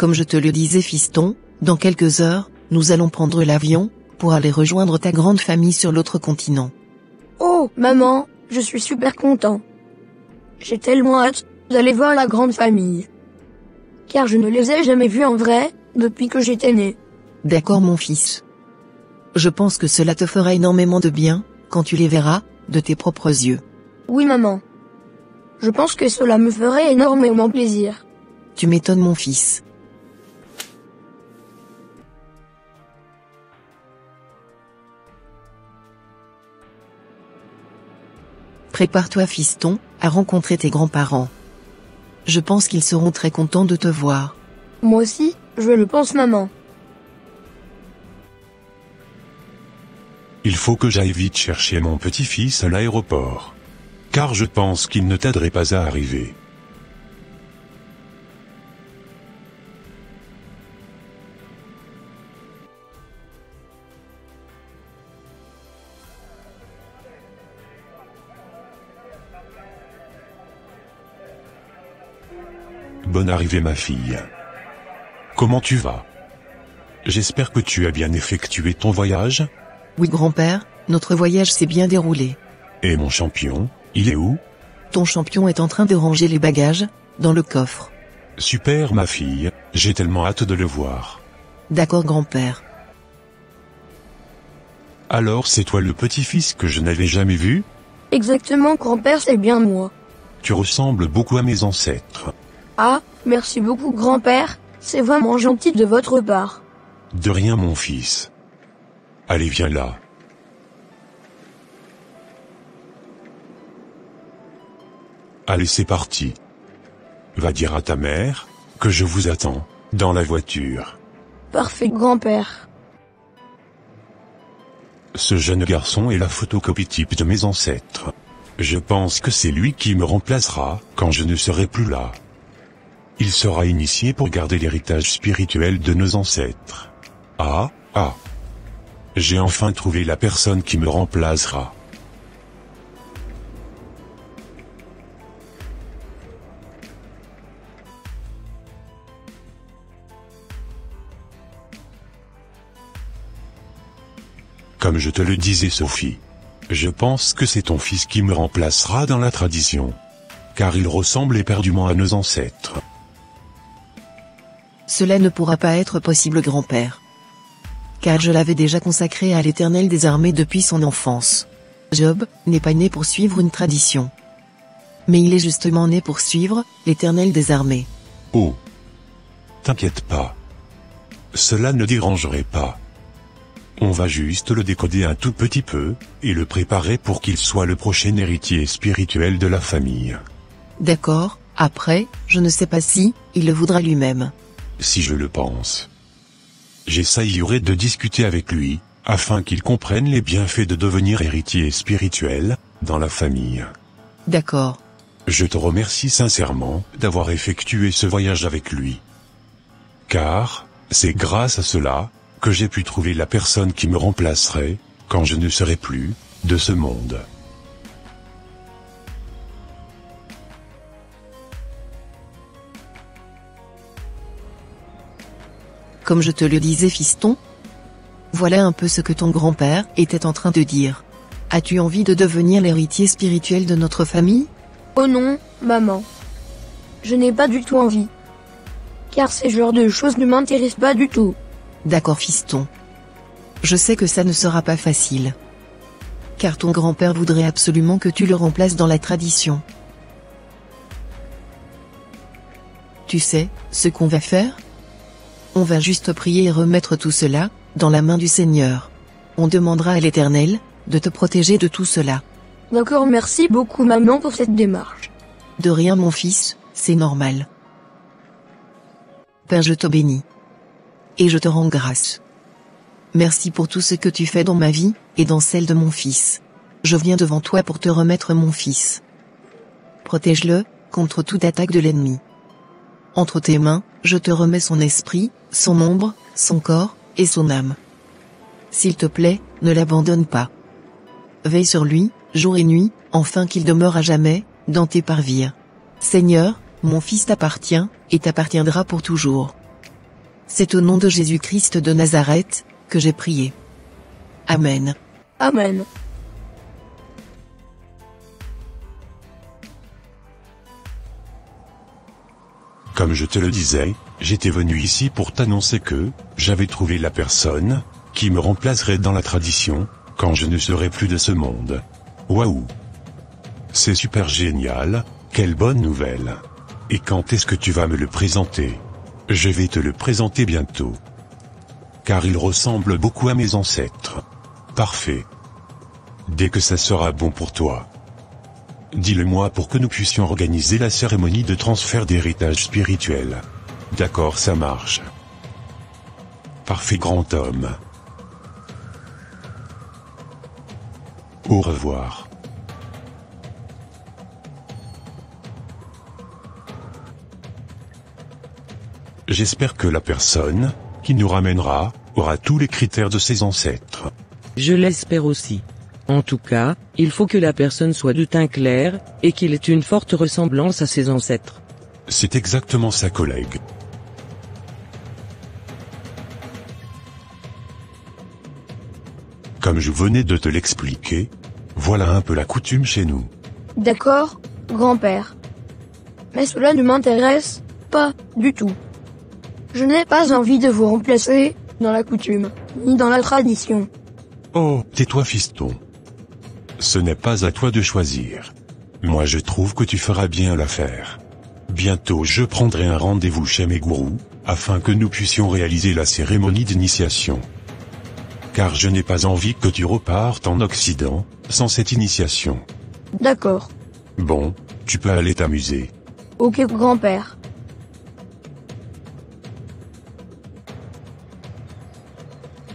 Comme je te le disais fiston, dans quelques heures, nous allons prendre l'avion, pour aller rejoindre ta grande famille sur l'autre continent. Oh, maman, je suis super content. J'ai tellement hâte d'aller voir la grande famille. Car je ne les ai jamais vus en vrai, depuis que j'étais né. D'accord mon fils. Je pense que cela te fera énormément de bien, quand tu les verras, de tes propres yeux. Oui maman. Je pense que cela me ferait énormément plaisir. Tu m'étonnes mon fils. Prépare-toi fiston, à rencontrer tes grands-parents. Je pense qu'ils seront très contents de te voir. Moi aussi, je le pense maman. Il faut que j'aille vite chercher mon petit-fils à l'aéroport. Car je pense qu'il ne tarderait pas à arriver. Bonne arrivée ma fille. Comment tu vas? J'espère que tu as bien effectué ton voyage? Oui grand-père, notre voyage s'est bien déroulé. Et mon champion, il est où? Ton champion est en train de ranger les bagages, dans le coffre. Super ma fille, j'ai tellement hâte de le voir. D'accord grand-père. Alors c'est toi le petit-fils que je n'avais jamais vu? Exactement grand-père, c'est bien moi. Tu ressembles beaucoup à mes ancêtres. Ah, merci beaucoup grand-père, c'est vraiment gentil de votre part. De rien mon fils. Allez viens là. Allez c'est parti. Va dire à ta mère, que je vous attends, dans la voiture. Parfait grand-père. Ce jeune garçon est la photocopie type de mes ancêtres. Je pense que c'est lui qui me remplacera, quand je ne serai plus là. Il sera initié pour garder l'héritage spirituel de nos ancêtres. Ah. J'ai enfin trouvé la personne qui me remplacera. Comme je te le disais Sophie, je pense que c'est ton fils qui me remplacera dans la tradition. Car il ressemble éperdument à nos ancêtres. Cela ne pourra pas être possible grand-père. Car je l'avais déjà consacré à l'Éternel des armées depuis son enfance. Job n'est pas né pour suivre une tradition. Mais il est justement né pour suivre l'Éternel des armées. Oh. T'inquiète pas. Cela ne dérangerait pas. On va juste le décoder un tout petit peu, et le préparer pour qu'il soit le prochain héritier spirituel de la famille. D'accord, après, je ne sais pas si, il le voudra lui-même. Si je le pense. J'essayerai de discuter avec lui, afin qu'il comprenne les bienfaits de devenir héritier spirituel, dans la famille. D'accord. Je te remercie sincèrement d'avoir effectué ce voyage avec lui. Car, c'est grâce à cela, que j'ai pu trouver la personne qui me remplacerait, quand je ne serai plus, de ce monde. Comme je te le disais fiston, voilà un peu ce que ton grand-père était en train de dire. As-tu envie de devenir l'héritier spirituel de notre famille? Oh non, maman. Je n'ai pas du tout envie. Car ces genres de choses ne m'intéressent pas du tout. D'accord fiston. Je sais que ça ne sera pas facile. Car ton grand-père voudrait absolument que tu le remplaces dans la tradition. Tu sais, ce qu'on va faire? On va juste prier et remettre tout cela, dans la main du Seigneur. On demandera à l'Éternel, de te protéger de tout cela. D'accord, merci beaucoup maman pour cette démarche. De rien mon fils, c'est normal. Père je te bénis. Et je te rends grâce. Merci pour tout ce que tu fais dans ma vie, et dans celle de mon fils. Je viens devant toi pour te remettre mon fils. Protège-le, contre toute attaque de l'ennemi. Entre tes mains, je te remets son esprit, son ombre, son corps, et son âme. S'il te plaît, ne l'abandonne pas. Veille sur lui, jour et nuit, afin qu'il demeure à jamais, dans tes parvis. Seigneur, mon fils t'appartient, et t'appartiendra pour toujours. C'est au nom de Jésus-Christ de Nazareth, que j'ai prié. Amen. Amen. Comme je te le disais, j'étais venu ici pour t'annoncer que, j'avais trouvé la personne, qui me remplacerait dans la tradition, quand je ne serai plus de ce monde. Waouh! C'est super génial, quelle bonne nouvelle! Et quand est-ce que tu vas me le présenter? Je vais te le présenter bientôt. Car il ressemble beaucoup à mes ancêtres. Parfait. Dès que ça sera bon pour toi. Dis-le-moi pour que nous puissions organiser la cérémonie de transfert d'héritage spirituel. D'accord, ça marche. Parfait, grand homme. Au revoir. J'espère que la personne, qui nous ramènera, aura tous les critères de ses ancêtres. Je l'espère aussi. En tout cas, il faut que la personne soit de teint clair, et qu'il ait une forte ressemblance à ses ancêtres. C'est exactement ça, collègue. Comme je venais de te l'expliquer, voilà un peu la coutume chez nous. D'accord, grand-père. Mais cela ne m'intéresse pas du tout. Je n'ai pas envie de vous remplacer dans la coutume, ni dans la tradition. Oh, tais-toi, fiston. Ce n'est pas à toi de choisir. Moi je trouve que tu feras bien l'affaire. Bientôt je prendrai un rendez-vous chez mes gourous, afin que nous puissions réaliser la cérémonie d'initiation. Car je n'ai pas envie que tu repartes en Occident, sans cette initiation. D'accord. Bon, tu peux aller t'amuser. Ok, grand-père.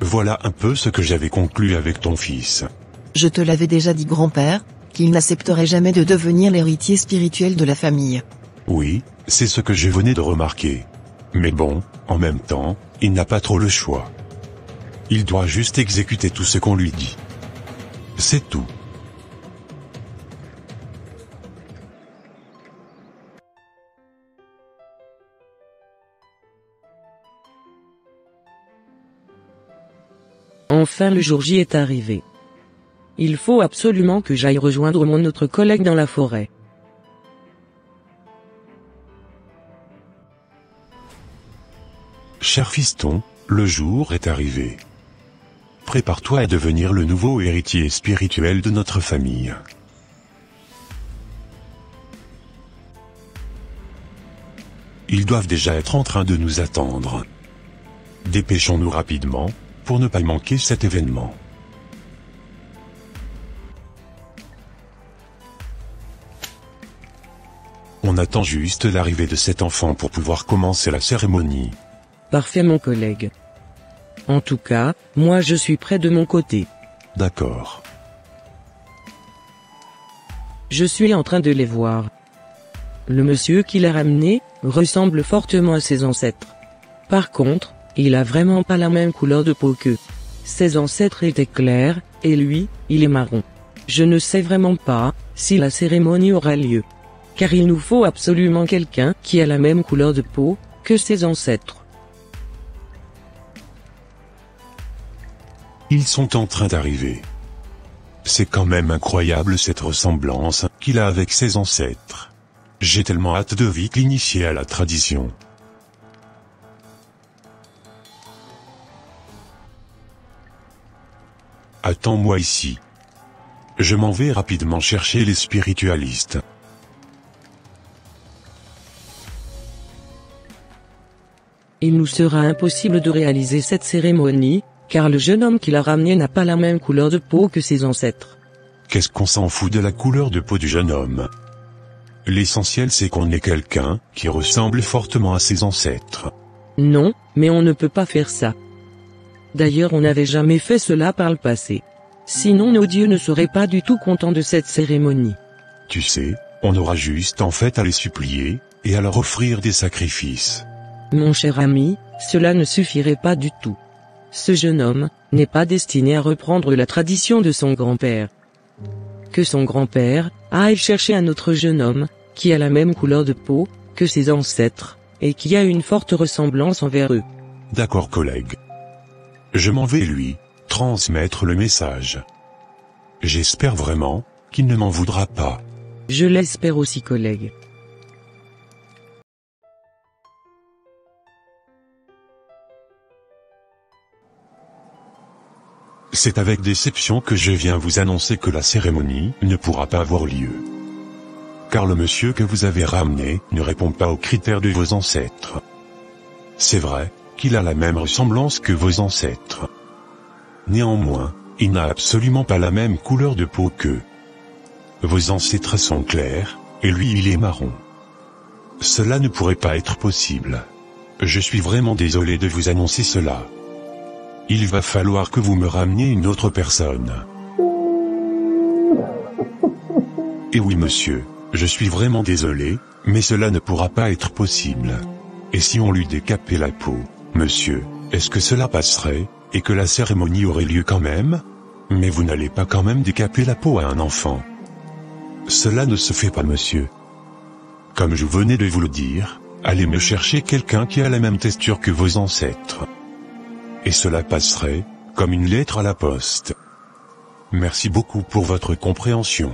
Voilà un peu ce que j'avais conclu avec ton fils. Je te l'avais déjà dit, grand-père, qu'il n'accepterait jamais de devenir l'héritier spirituel de la famille. Oui, c'est ce que je venais de remarquer. Mais bon, en même temps, il n'a pas trop le choix. Il doit juste exécuter tout ce qu'on lui dit. C'est tout. Enfin le jour J est arrivé. Il faut absolument que j'aille rejoindre mon autre collègue dans la forêt. Cher fiston, le jour est arrivé. Prépare-toi à devenir le nouveau héritier spirituel de notre famille. Ils doivent déjà être en train de nous attendre. Dépêchons-nous rapidement, pour ne pas manquer cet événement. On attend juste l'arrivée de cet enfant pour pouvoir commencer la cérémonie. Parfait mon collègue. En tout cas, moi je suis prêt de mon côté. D'accord. Je suis en train de les voir. Le monsieur qui l'a ramené, ressemble fortement à ses ancêtres. Par contre, il a vraiment pas la même couleur de peau qu'eux. Ses ancêtres étaient clairs, et lui, il est marron. Je ne sais vraiment pas, si la cérémonie aura lieu. Car il nous faut absolument quelqu'un qui a la même couleur de peau, que ses ancêtres. Ils sont en train d'arriver. C'est quand même incroyable cette ressemblance qu'il a avec ses ancêtres. J'ai tellement hâte de vite l'initier à la tradition. Attends-moi ici. Je m'en vais rapidement chercher les spiritualistes. Il nous sera impossible de réaliser cette cérémonie, car le jeune homme qui l'a ramené n'a pas la même couleur de peau que ses ancêtres. Qu'est-ce qu'on s'en fout de la couleur de peau du jeune homme? L'essentiel c'est qu'on ait quelqu'un qui ressemble fortement à ses ancêtres. Non, mais on ne peut pas faire ça. D'ailleurs on n'avait jamais fait cela par le passé. Sinon nos dieux ne seraient pas du tout contents de cette cérémonie. Tu sais, on aura juste en fait à les supplier, et à leur offrir des sacrifices. Mon cher ami, cela ne suffirait pas du tout. Ce jeune homme n'est pas destiné à reprendre la tradition de son grand-père. Que son grand-père aille chercher un autre jeune homme, qui a la même couleur de peau que ses ancêtres, et qui a une forte ressemblance envers eux. D'accord collègue. Je m'en vais lui transmettre le message. J'espère vraiment qu'il ne m'en voudra pas. Je l'espère aussi collègue. C'est avec déception que je viens vous annoncer que la cérémonie ne pourra pas avoir lieu. Car le monsieur que vous avez ramené ne répond pas aux critères de vos ancêtres. C'est vrai qu'il a la même ressemblance que vos ancêtres. Néanmoins, il n'a absolument pas la même couleur de peau qu'eux. Vos ancêtres sont clairs, et lui il est marron. Cela ne pourrait pas être possible. Je suis vraiment désolé de vous annoncer cela. Il va falloir que vous me rameniez une autre personne. Et oui monsieur, je suis vraiment désolé, mais cela ne pourra pas être possible. Et si on lui décapait la peau, monsieur, est-ce que cela passerait, et que la cérémonie aurait lieu quand même? Mais vous n'allez pas quand même décaper la peau à un enfant. Cela ne se fait pas monsieur. Comme je venais de vous le dire, allez me chercher quelqu'un qui a la même texture que vos ancêtres. Et cela passerait, comme une lettre à la poste. Merci beaucoup pour votre compréhension.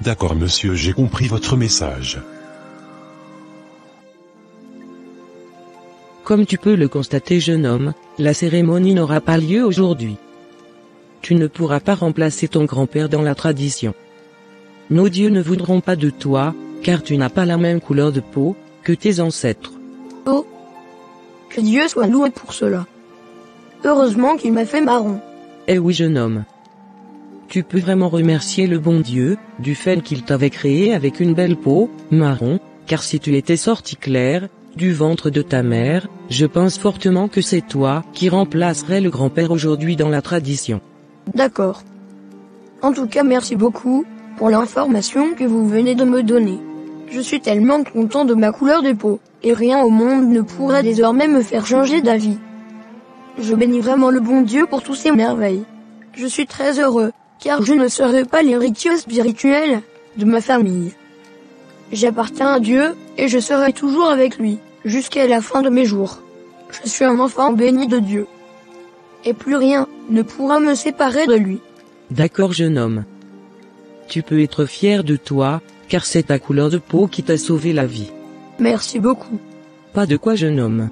D'accord monsieur, j'ai compris votre message. Comme tu peux le constater jeune homme, la cérémonie n'aura pas lieu aujourd'hui. Tu ne pourras pas remplacer ton grand-père dans la tradition. Nos dieux ne voudront pas de toi, car tu n'as pas la même couleur de peau que tes ancêtres. Oh, que Dieu soit loué pour cela. Heureusement qu'il m'a fait marron. Eh oui jeune homme. Tu peux vraiment remercier le bon Dieu, du fait qu'il t'avait créé avec une belle peau, marron, car si tu étais sorti clair, du ventre de ta mère, je pense fortement que c'est toi qui remplacerais le grand-père aujourd'hui dans la tradition. D'accord. En tout cas merci beaucoup, pour l'information que vous venez de me donner. Je suis tellement content de ma couleur de peau, et rien au monde ne pourra désormais me faire changer d'avis. Je bénis vraiment le bon Dieu pour tous ces merveilles. Je suis très heureux, car je ne serai pas l'héritier spirituel de ma famille. J'appartiens à Dieu, et je serai toujours avec lui, jusqu'à la fin de mes jours. Je suis un enfant béni de Dieu. Et plus rien ne pourra me séparer de lui. D'accord jeune homme. Tu peux être fier de toi, car c'est ta couleur de peau qui t'a sauvé la vie. Merci beaucoup. Pas de quoi jeune homme.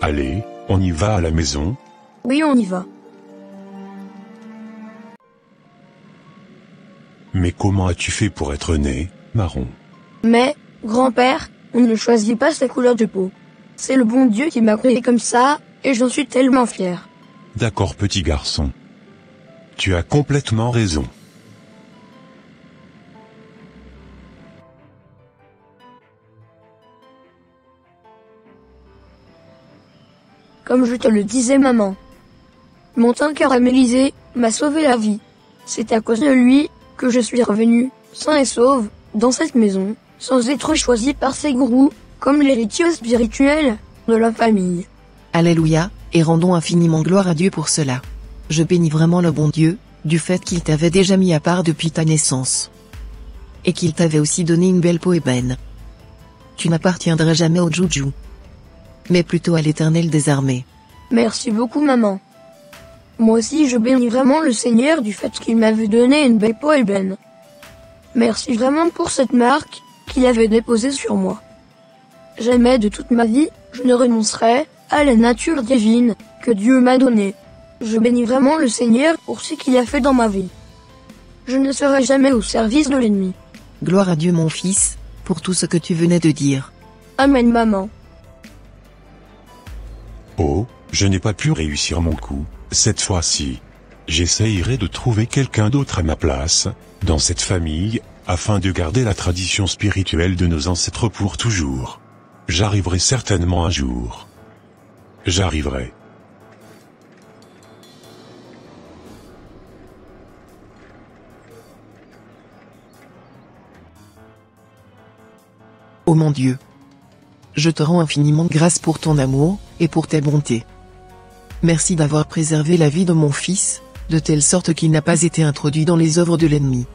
Allez, on y va à la maison. Oui, on y va. Mais comment as-tu fait pour être né, marron? Mais, grand-père, on ne choisit pas sa couleur de peau. C'est le bon Dieu qui m'a créé comme ça, et j'en suis tellement fier. D'accord petit garçon. Tu as complètement raison. Comme je te le disais maman. Mon teint caramélisé m'a sauvé la vie. C'est à cause de lui que je suis revenu, sain et sauve, dans cette maison, sans être choisi par ses gourous, comme l'héritier spirituel de la famille. Alléluia, et rendons infiniment gloire à Dieu pour cela. Je bénis vraiment le bon Dieu, du fait qu'il t'avait déjà mis à part depuis ta naissance. Et qu'il t'avait aussi donné une belle peau ébène. Tu n'appartiendrais jamais au Juju, mais plutôt à l'Éternel des armées. Merci beaucoup maman. Moi aussi je bénis vraiment le Seigneur du fait qu'il m'avait donné une belle peau ébène. Merci vraiment pour cette marque qu'il avait déposée sur moi. Jamais de toute ma vie, je ne renoncerai à la nature divine que Dieu m'a donnée. Je bénis vraiment le Seigneur pour ce qu'il a fait dans ma vie. Je ne serai jamais au service de l'ennemi. Gloire à Dieu mon fils, pour tout ce que tu venais de dire. Amen maman. Oh, je n'ai pas pu réussir mon coup, cette fois-ci. J'essayerai de trouver quelqu'un d'autre à ma place, dans cette famille, afin de garder la tradition spirituelle de nos ancêtres pour toujours. J'arriverai certainement un jour. J'arriverai. Ô mon Dieu, je te rends infiniment grâce pour ton amour, et pour ta bonté. Merci d'avoir préservé la vie de mon fils, de telle sorte qu'il n'a pas été introduit dans les œuvres de l'ennemi.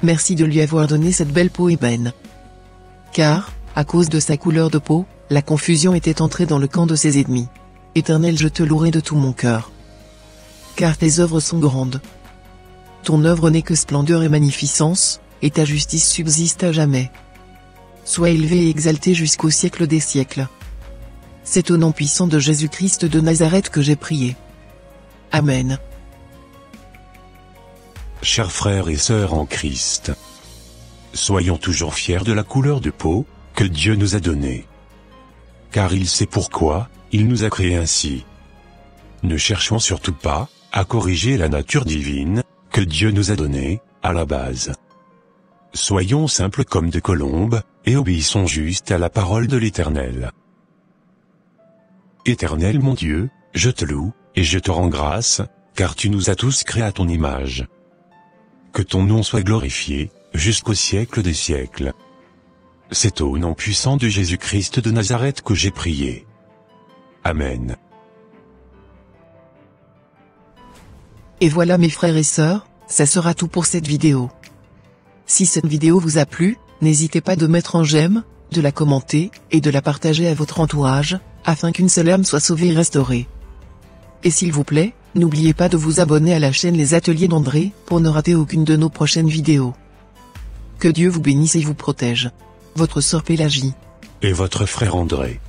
Merci de lui avoir donné cette belle peau ébène. Car, À cause de sa couleur de peau, la confusion était entrée dans le camp de ses ennemis. Éternel, je te louerai de tout mon cœur. Car tes œuvres sont grandes. Ton œuvre n'est que splendeur et magnificence, et ta justice subsiste à jamais. Sois élevé et exalté jusqu'au siècle des siècles. C'est au nom puissant de Jésus-Christ de Nazareth que j'ai prié. Amen. Chers frères et sœurs en Christ, soyons toujours fiers de la couleur de peau que Dieu nous a donnée. Car il sait pourquoi il nous a créés ainsi. Ne cherchons surtout pas à corriger la nature divine que Dieu nous a donnée à la base. Soyons simples comme des colombes, et obéissons juste à la parole de l'Éternel. Éternel mon Dieu, je te loue, et je te rends grâce, car tu nous as tous créés à ton image. Que ton nom soit glorifié, jusqu'au siècle des siècles. C'est au nom puissant de Jésus-Christ de Nazareth que j'ai prié. Amen. Et voilà mes frères et sœurs, ça sera tout pour cette vidéo. Si cette vidéo vous a plu, n'hésitez pas de mettre un j'aime, de la commenter, et de la partager à votre entourage, afin qu'une seule âme soit sauvée et restaurée. Et s'il vous plaît, n'oubliez pas de vous abonner à la chaîne Les Ateliers d'André, pour ne rater aucune de nos prochaines vidéos. Que Dieu vous bénisse et vous protège. Votre sœur Pélagie. Et votre frère André.